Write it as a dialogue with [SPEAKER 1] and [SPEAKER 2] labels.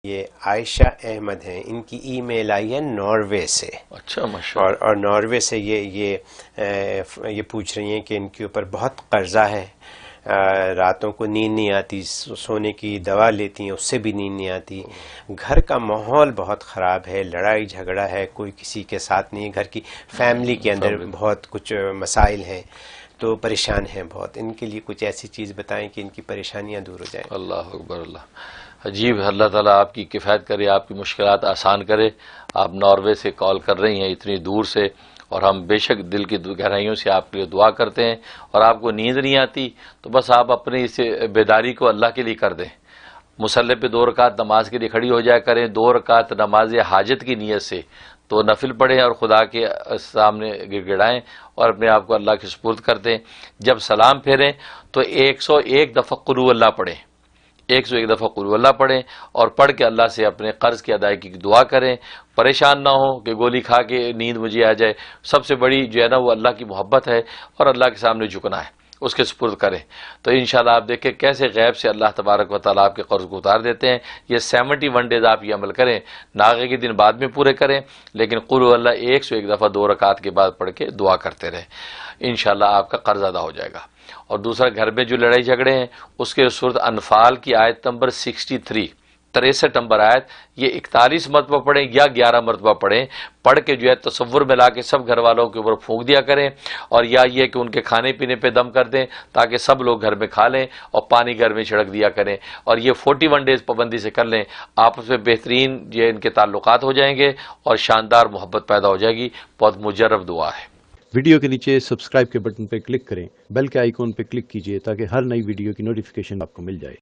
[SPEAKER 1] یہ عائشہ احمد ہیں، ان کی ای میل آئی ہے ناروے سے.
[SPEAKER 2] اچھا ماشاءاللہ.
[SPEAKER 1] اور ناروے سے یہ پوچھ رہی ہیں کہ ان کے اوپر بہت قرضہ ہے، راتوں کو نیند نہیں آتی، سونے کی دوا لیتی ہیں اس سے بھی نیند نہیں آتی، گھر کا ماحول بہت خراب ہے، لڑائی جھگڑا ہے، کوئی کسی کے ساتھ نہیں، گھر کی فیملی کے اندر بہت کچھ مسائل ہیں، تو پریشان ہیں بہت. ان کے لیے کچھ ایسی چیز بتائیں کہ ان کی پریشانیاں دور ہو جائیں.
[SPEAKER 2] اللہ اکبر. اللہ عجیب. اللہ تعالیٰ آپ کی کفایت کرے، آپ کی مشکلات آسان کرے. آپ ناروے سے کال کر رہی ہیں اتنی دور سے، اور ہم بے شک دل کی گہرائیوں سے آپ کے لیے دعا کرتے ہیں. اور آپ کو نیند نہیں آتی تو بس آپ اپنی اس بیداری کو اللہ کے لیے کر دیں. مصلی پہ 2 رکعت نماز کے لیے کھڑی ہو جایا کریں، 2 رکعت نماز حاجت کی نیت سے تو نفل پڑھیں اور خدا کے سامنے گڑ گڑائیں اور اپنے آپ کو اللہ کے سپرد کر دیں. جب سلام پھیریں تو 101 دفعہ قل ہو اللہ پڑھیں، 101 دفعہ قل ہو اللہ پڑھیں، اور پڑھ کے اللہ سے اپنے قرض کی ادائیگی کی دعا کریں. پریشان نہ ہو کہ گولی کھا کے نیند مجھے آ جائے. سب سے بڑی جو ہے نا وہ اللہ کی محبت ہے اور اللہ کے سامنے جھکنا ہے، اس کے سپرد کریں. تو انشاءاللہ آپ دیکھیں کیسے غیب سے اللہ تبارک و تعالیٰ آپ کے قرض کو اتار دیتے ہیں. یہ 71 ڈیز آپ یہ عمل کریں، ناغے کے دن بعد میں پورے کریں، لیکن قل ہو اللہ 101 دفعہ 2 رکعت کے بعد پڑھ کے دعا کرتے رہیں. انشاءاللہ آپ کا قرض ادا ہو جائے گا. اور دوسرا، گھر میں جو لڑائی جھگڑے ہیں اس کے سورۃ انفال کی آیت نمبر 63 نمبر آیت، یہ 41 مرتبہ پڑھیں یا 11 مرتبہ پڑھیں. پڑھ کے جو ہے تصور میں لا کے سب گھر والوں کے اوپر پھونک دیا کریں، اور یا یہ کہ ان کے کھانے پینے پہ دم کر دیں تاکہ سب لوگ گھر میں کھا لیں، اور پانی گھر میں چھڑک دیا کریں. اور یہ 41 ڈیز پابندی سے کر لیں، آپس میں بہترین جو ان کے تعلقات ہو جائیں گے اور شاندار محبت پیدا ہو جائے گی. بہت مجرب دعا ہے.
[SPEAKER 3] ویڈیو کے نیچے سبسکرائب کے بٹن پہ کلک کریں، بیل کے آئیکن پہ کلک کیجئے تاکہ ہر نئی ویڈیو کی نوٹیفیکیشن آپ کو مل جائے.